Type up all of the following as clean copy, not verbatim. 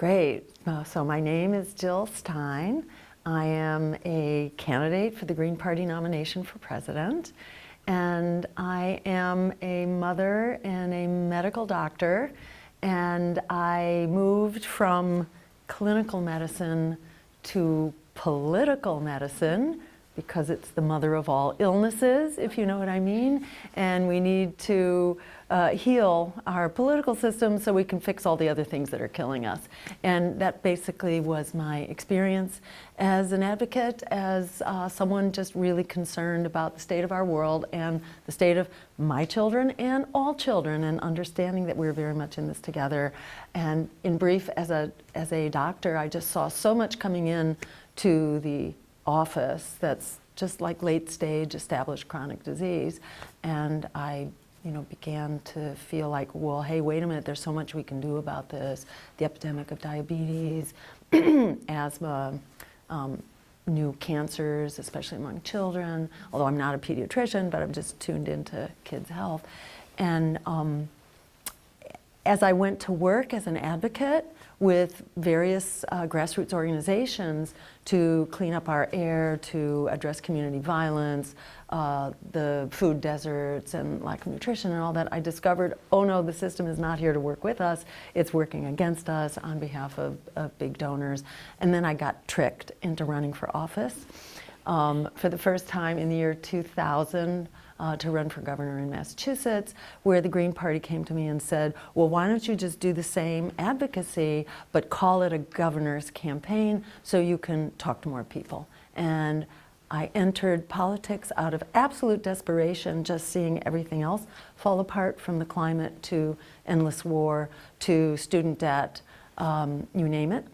Great. So my name is Jill Stein. I am a candidate for the Green Party nomination for president. And I am a mother and a medical doctor. And I moved from clinical medicine to political medicine because it's the mother of all illnesses, if you know what I mean. And we need to heal our political system so we can fix all the other things that are killing us. And that basically was my experience as an advocate, as someone just really concerned about the state of our world and the state of my children and all children, and understanding that we're very much in this together. And in brief, as a doctor, I just saw so much coming in to the office that's just like late stage established chronic disease. And I began to feel like, well, hey, wait a minute, there's so much we can do about this. The epidemic of diabetes, asthma, new cancers, especially among children, although I'm not a pediatrician, but I'm just tuned into kids' health. And as I went to work as an advocate with various grassroots organizations to clean up our air, to address community violence, the food deserts and lack of nutrition and all that, I discovered, oh no, the system is not here to work with us, it's working against us on behalf of big donors. And then I got tricked into running for office. For the first time in the year 2000, to run for governor in Massachusetts, where the Green Party came to me and said, well, why don't you just do the same advocacy, but call it a governor's campaign so you can talk to more people. And I entered politics out of absolute desperation, just seeing everything else fall apart, from the climate to endless war to student debt, you name it.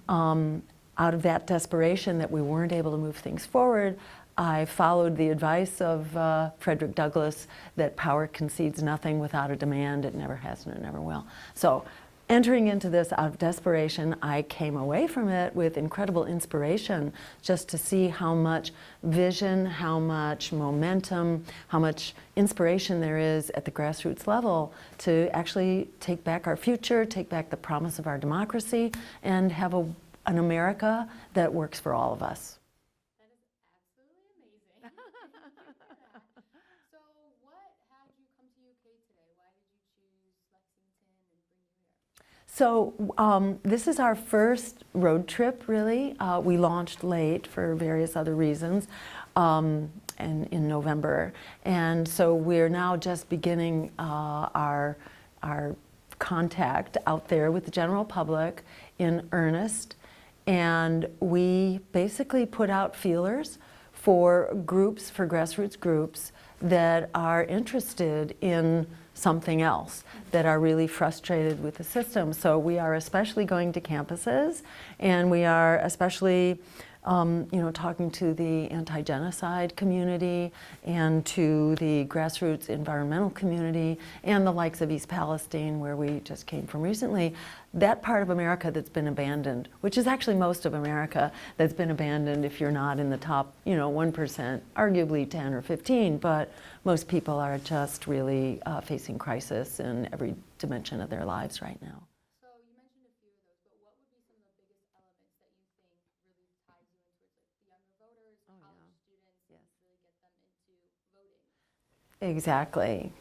Out of that desperation that we weren't able to move things forward, I followed the advice of Frederick Douglass that power concedes nothing without a demand. It never has and it never will. So entering into this out of desperation, I came away from it with incredible inspiration, just to see how much vision, how much momentum, how much inspiration there is at the grassroots level to actually take back our future, take back the promise of our democracy, and have an America that works for all of us. So what had you come to UK today? Why did you choose Lexington and bring you here? So this is our first road trip, really. We launched late for various other reasons in November. And so we're now just beginning our contact out there with the general public in earnest. And we basically put out feelers for groups, for grassroots groups that are interested in something else, that are really frustrated with the system. So we are especially going to campuses, and we are especially talking to the anti-genocide community and to the grassroots environmental community and the likes of East Palestine, where we just came from recently. That part of America that's been abandoned, which is actually most of America that's been abandoned if you're not in the top 1%, arguably 10 or 15, but most people are just really facing crisis in every dimension of their lives right now. So you mentioned a few of those, but what would be some of the biggest elements that you think really ties you into it, like the younger voters, college students, and really get them into voting? Exactly.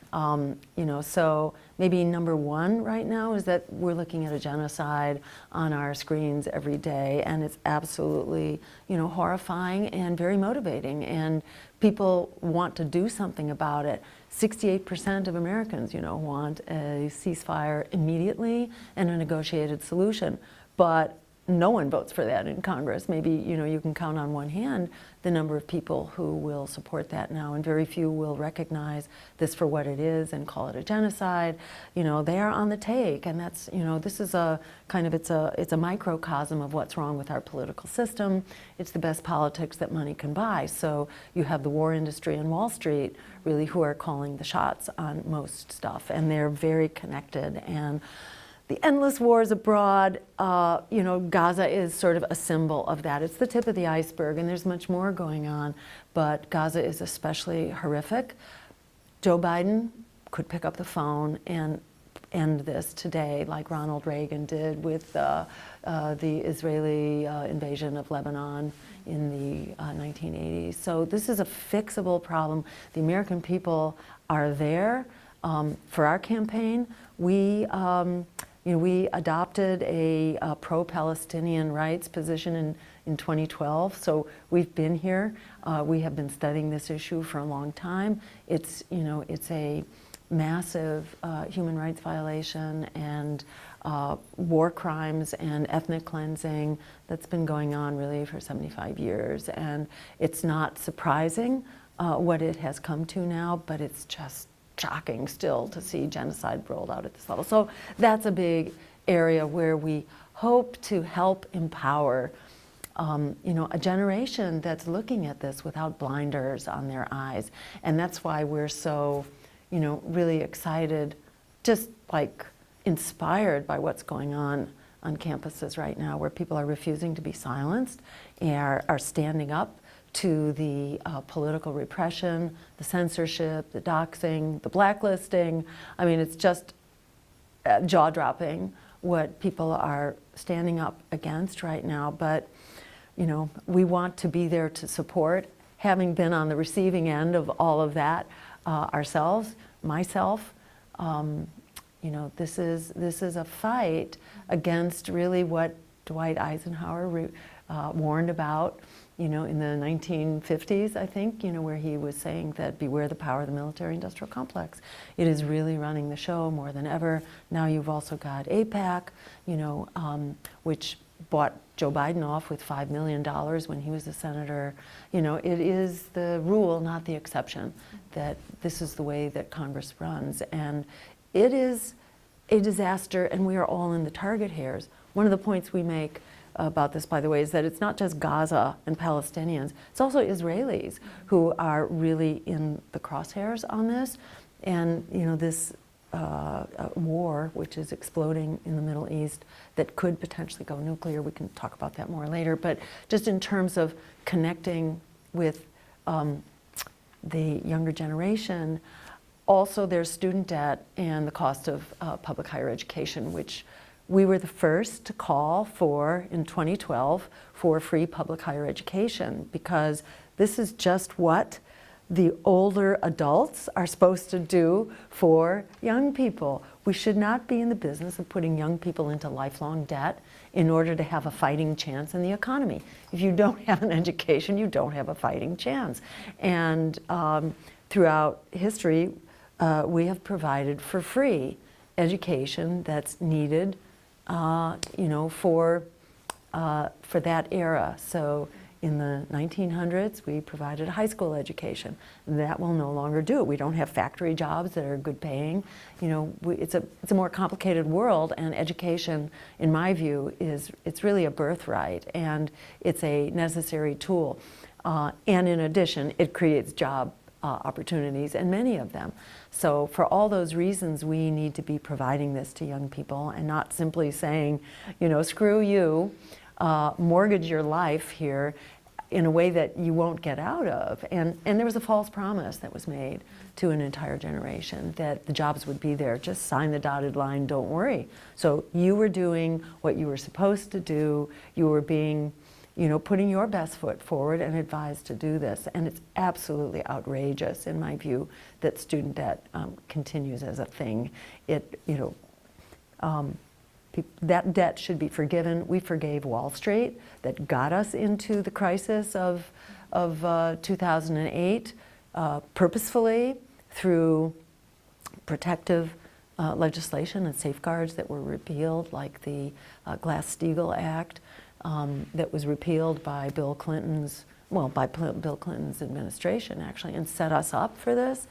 So maybe number one right now is that we're looking at a genocide on our screens every day, and it's absolutely, horrifying and very motivating, and people want to do something about it. 68% of Americans, want a ceasefire immediately and a negotiated solution, but no one votes for that in Congress. Maybe, you can count on one hand the number of people who will support that now, and very few will recognize this for what it is and call it a genocide. They are on the take, and that's, this is a kind of, it's a microcosm of what's wrong with our political system. It's the best politics that money can buy. So you have the war industry and Wall Street really who are calling the shots on most stuff, and they're very connected. And the endless wars abroad, Gaza is sort of a symbol of that. It's the tip of the iceberg, and there's much more going on, but Gaza is especially horrific. Joe Biden could pick up the phone and end this today, like Ronald Reagan did with the Israeli invasion of Lebanon in the 1980s. So this is a fixable problem. The American people are there. For our campaign, we adopted a pro-Palestinian rights position in 2012. So we've been here. We have been studying this issue for a long time. It's a massive human rights violation and war crimes and ethnic cleansing that's been going on really for 75 years. And it's not surprising what it has come to now, but it's just shocking still to see genocide rolled out at this level. So that's a big area where we hope to help empower a generation that's looking at this without blinders on their eyes. And that's why we're so really excited, just like inspired by what's going on campuses right now, where people are refusing to be silenced and are standing up to the political repression, the censorship, the doxing, the blacklisting. I mean, it's just jaw-dropping what people are standing up against right now. But, we want to be there to support, having been on the receiving end of all of that ourselves, myself. This is a fight against really what Dwight Eisenhower warned about, in the 1950s, I think, where he was saying that beware the power of the military-industrial complex. It is really running the show more than ever. Now you've also got AIPAC, which bought Joe Biden off with $5 million when he was a senator. It is the rule, not the exception, that this is the way that Congress runs. And it is a disaster, and we are all in the target hairs. One of the points we make about this, by the way, is that it's not just Gaza and Palestinians, it's also Israelis who are really in the crosshairs on this. And this war, which is exploding in the Middle East, that could potentially go nuclear. We can talk about that more later. But just in terms of connecting with the younger generation, also there's student debt and the cost of public higher education, which we were the first to call for in 2012 for free public higher education, because this is just what the older adults are supposed to do for young people. We should not be in the business of putting young people into lifelong debt in order to have a fighting chance in the economy. If you don't have an education, you don't have a fighting chance. And throughout history, we have provided for free education that's needed, for that era. So in the 1900s, we provided a high school education. That will no longer do it. We don't have factory jobs that are good paying. It's a more complicated world, and education, in my view, it's really a birthright, and it's a necessary tool. And in addition, it creates job opportunities, and many of them. So for all those reasons, we need to be providing this to young people and not simply saying, screw you, mortgage your life here in a way that you won't get out of. And there was a false promise that was made to an entire generation that the jobs would be there. Just sign the dotted line, don't worry. So you were doing what you were supposed to do. You were being putting your best foot forward and advised to do this. And it's absolutely outrageous, in my view, that student debt continues as a thing. That debt should be forgiven. We forgave Wall Street, that got us into the crisis of 2008, purposefully through protective legislation and safeguards that were repealed, like the Glass-Steagall Act, that was repealed by Bill Clinton's administration, actually, and set us up for this.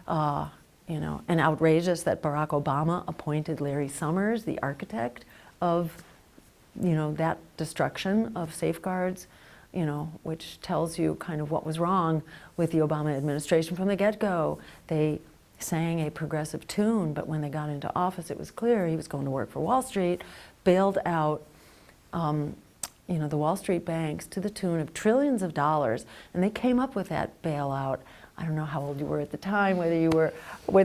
And outrageous that Barack Obama appointed Larry Summers, the architect of, that destruction of safeguards, which tells you kind of what was wrong with the Obama administration from the get-go. They sang a progressive tune, but when they got into office, it was clear he was going to work for Wall Street, bailed out the Wall Street banks to the tune of trillions of dollars, and they came up with that bailout. I don't know how old you were at the time, whether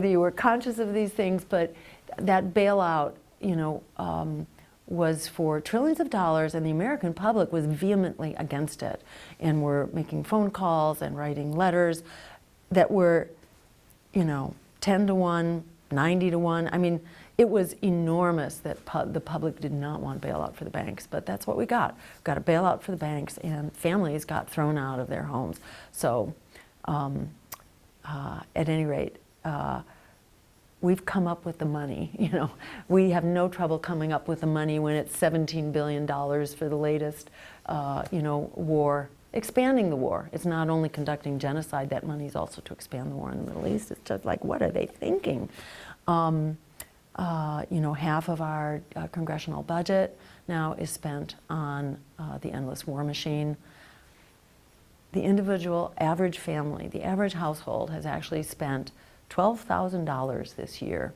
you were conscious of these things, but that bailout, was for trillions of dollars, and the American public was vehemently against it, and were making phone calls and writing letters that were, 10 to 1, 90 to 1. I mean, it was enormous that the public did not want bailout for the banks, but that's what we got. We got a bailout for the banks, and families got thrown out of their homes. So, at any rate, we've come up with the money. We have no trouble coming up with the money when it's $17 billion for the latest, war. Expanding the war. It's not only conducting genocide, that money is also to expand the war in the Middle East. It's just like, what are they thinking? Half of our congressional budget now is spent on the endless war machine. The individual average family, the average household has actually spent $12,000 this year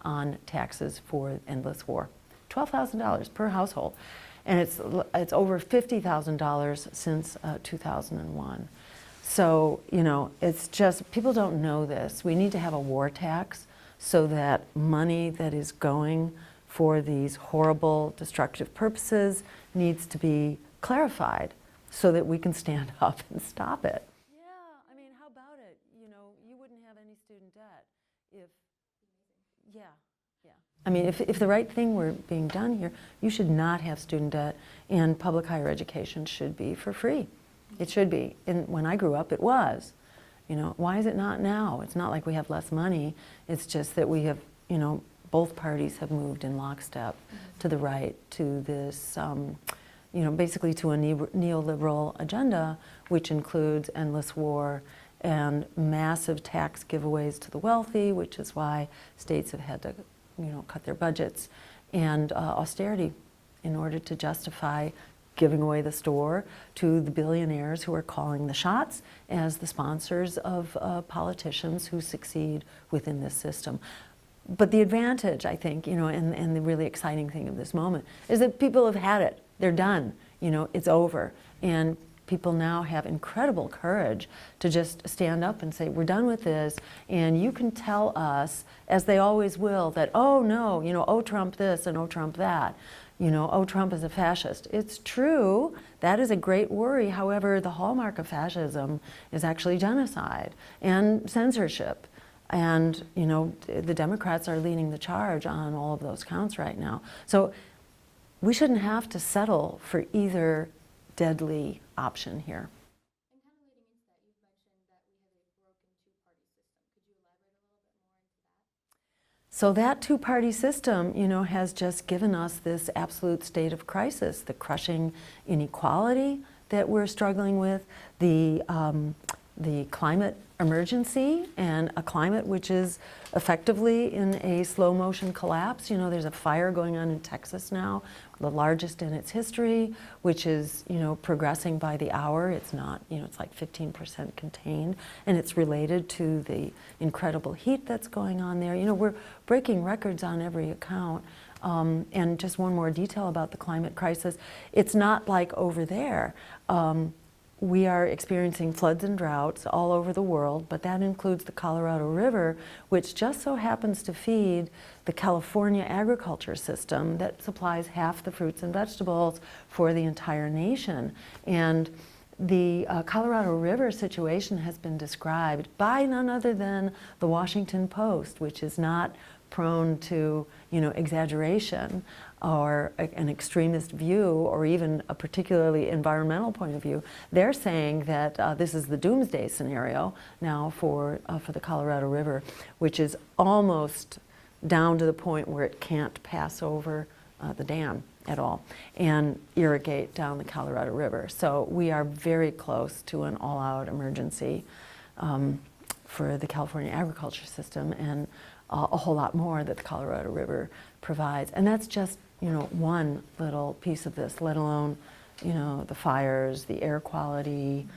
on taxes for endless war. $12,000 per household. And it's over $50,000 since 2001. So, it's just, people don't know this. We need to have a war tax so that money that is going for these horrible, destructive purposes needs to be clarified so that we can stand up and stop it. Yeah, I mean, how about it? You wouldn't have any student debt if, yeah. I mean, if the right thing were being done here, you should not have student debt, and public higher education should be for free. It should be. And when I grew up, it was. Why is it not now? It's not like we have less money. It's just that we have, both parties have moved in lockstep to the right, to this, basically to a neoliberal agenda, which includes endless war and massive tax giveaways to the wealthy, which is why states have had to cut their budgets, and austerity in order to justify giving away the store to the billionaires who are calling the shots as the sponsors of politicians who succeed within this system. But the advantage, I think, and the really exciting thing of this moment is that people have had it. They're done. It's over. And people now have incredible courage to just stand up and say, we're done with this, and you can tell us, as they always will, that, oh no, oh Trump this and oh Trump that, oh Trump is a fascist. It's true, that is a great worry. However, the hallmark of fascism is actually genocide and censorship. And, the Democrats are leading the charge on all of those counts right now. So we shouldn't have to settle for either deadly option here. And kind of leading into that, you've mentioned that we have a broken two-party system. Could you elaborate a little bit more into that? So that two-party system, has just given us this absolute state of crisis, the crushing inequality that we're struggling with, the climate emergency, and a climate which is effectively in a slow motion collapse. There's a fire going on in Texas now, the largest in its history, which is, progressing by the hour. It's not, it's like 15% contained, and it's related to the incredible heat that's going on there. We're breaking records on every account. And just one more detail about the climate crisis. It's not like over there. We are experiencing floods and droughts all over the world, but that includes the Colorado River, which just so happens to feed the California agriculture system that supplies half the fruits and vegetables for the entire nation. And the Colorado River situation has been described by none other than the Washington Post, which is not prone to, exaggeration or an extremist view or even a particularly environmental point of view. They're saying that this is the doomsday scenario now for the Colorado River, which is almost down to the point where it can't pass over the dam at all and irrigate down the Colorado River. So we are very close to an all-out emergency for the California agriculture system, and a whole lot more that the Colorado River provides. And that's just, one little piece of this, let alone, the fires, the air quality,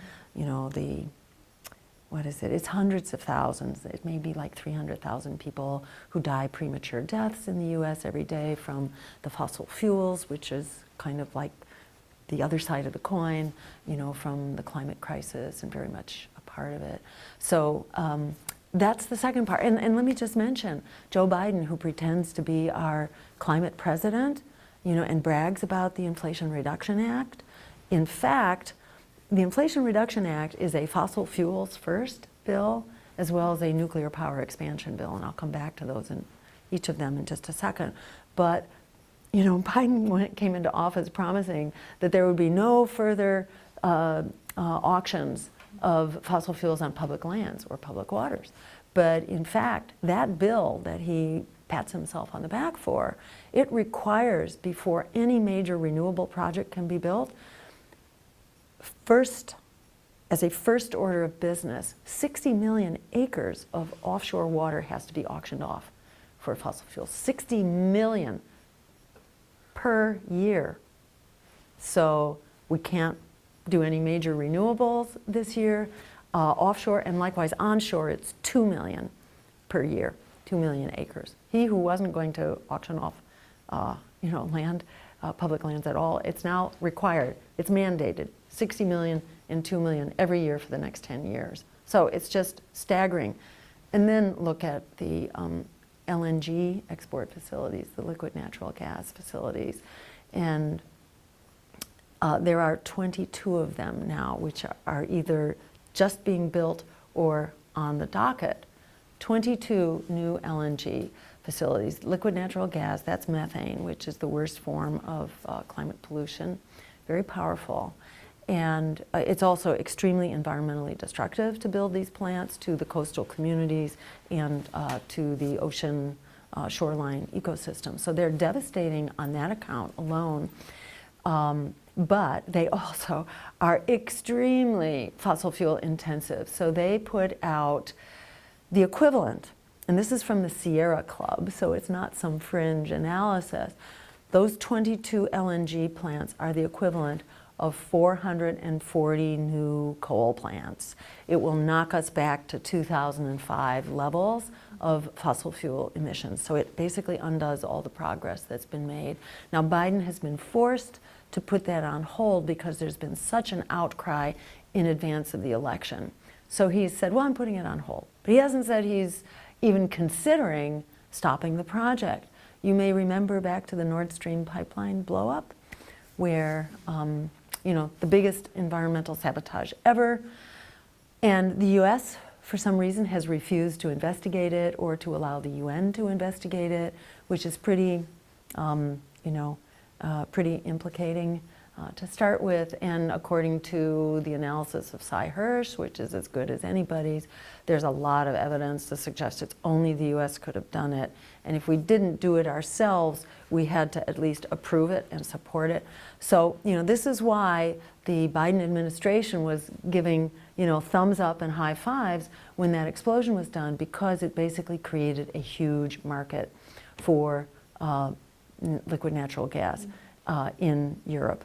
it's hundreds of thousands. It may be like 300,000 people who die premature deaths in the US every day from the fossil fuels, which is kind of like the other side of the coin, from the climate crisis and very much a part of it. So that's the second part. And let me just mention, Joe Biden, who pretends to be our climate president, and brags about the Inflation Reduction Act. In fact, the Inflation Reduction Act is a fossil fuels first bill, as well as a nuclear power expansion bill, and I'll come back to those in each of them in just a second. But Biden came into office promising that there would be no further auctions of fossil fuels on public lands or public waters. But in fact, that bill that he pats himself on the back for, it requires, before any major renewable project can be built, as a first order of business, 60 million acres of offshore water has to be auctioned off for fossil fuels. 60 million per year. So we can't do any major renewables this year. Offshore and likewise onshore, it's 2 million per year, 2 million acres. He who wasn't going to auction off, land, public lands at all, it's now required. It's mandated. 60 million and 2 million every year for the next 10 years. So it's just staggering. And then look at the LNG export facilities, the liquid natural gas facilities. And there are 22 of them now, which are either just being built or on the docket. 22 new LNG facilities. Liquid natural gas, that's methane, which is the worst form of climate pollution. Very powerful. And it's also extremely environmentally destructive to build these plants to the coastal communities and to the ocean shoreline ecosystem. So they're devastating on that account alone. But they also are extremely fossil fuel intensive. So they put out the equivalent, and this is from the Sierra Club, so it's not some fringe analysis. Those 22 LNG plants are the equivalent of 440 new coal plants. It will knock us back to 2005 levels of fossil fuel emissions. So it basically undoes all the progress that's been made. Now Biden has been forced to put that on hold because there's been such an outcry in advance of the election. So he said, well, I'm putting it on hold. But he hasn't said he's even considering stopping the project. You may remember back to the Nord Stream pipeline blowup, where the biggest environmental sabotage ever. And the US, for some reason, has refused to investigate it or to allow the UN to investigate it, which is pretty, pretty implicating to start with. And according to the analysis of Cy Hirsch, which is as good as anybody's, there's a lot of evidence to suggest it's only the US could have done it. And if we didn't do it ourselves, we had to at least approve it and support it. So, this is why the Biden administration was giving, thumbs up and high fives when that explosion was done, because it basically created a huge market for liquid natural gas in Europe,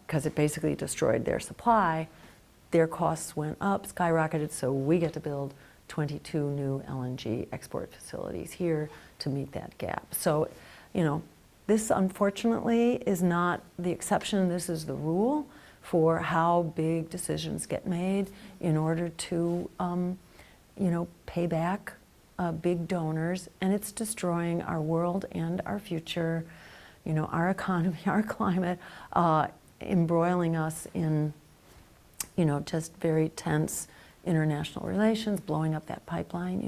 because it basically destroyed their supply. Their costs went up, skyrocketed, so we get to build 22 new LNG export facilities here to meet that gap. So, this unfortunately is not the exception, this is the rule for how big decisions get made in order to, pay back big donors, and it's destroying our world and our future, our economy, our climate, embroiling us in, just very tense international relations, blowing up that pipeline,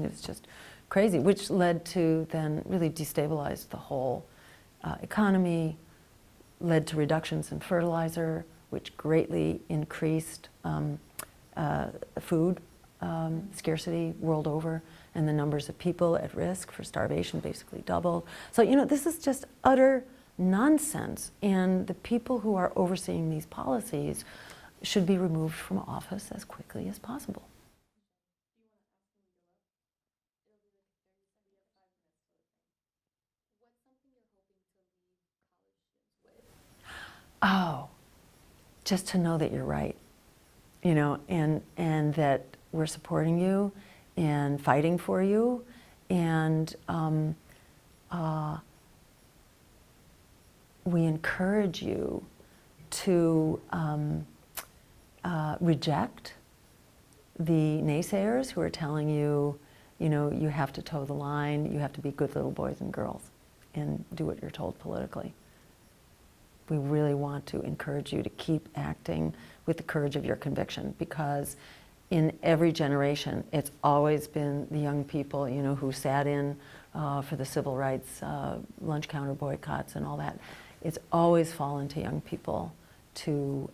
it's just crazy, which led to then really destabilize the whole economy, led to reductions in fertilizer, which greatly increased food scarcity world over, and the numbers of people at risk for starvation basically doubled. So, this is just utter nonsense, and the people who are overseeing these policies should be removed from office as quickly as possible. Oh, just to know that you're right, and that we're supporting you and fighting for you, and we encourage you to reject the naysayers who are telling you, you know, you have to toe the line, you have to be good little boys and girls and do what you're told politically. We really want to encourage you to keep acting with the courage of your conviction, because in every generation, it's always been the young people, you know, who sat in for the civil rights lunch counter boycotts and all that. It's always fallen to young people to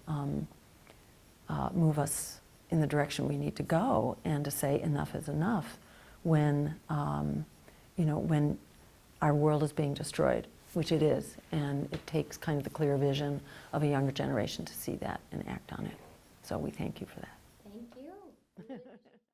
move us in the direction we need to go, and to say enough is enough when, you know, when our world is being destroyed, which it is, and it takes kind of the clear vision of a younger generation to see that and act on it. So we thank you for that. Thank you.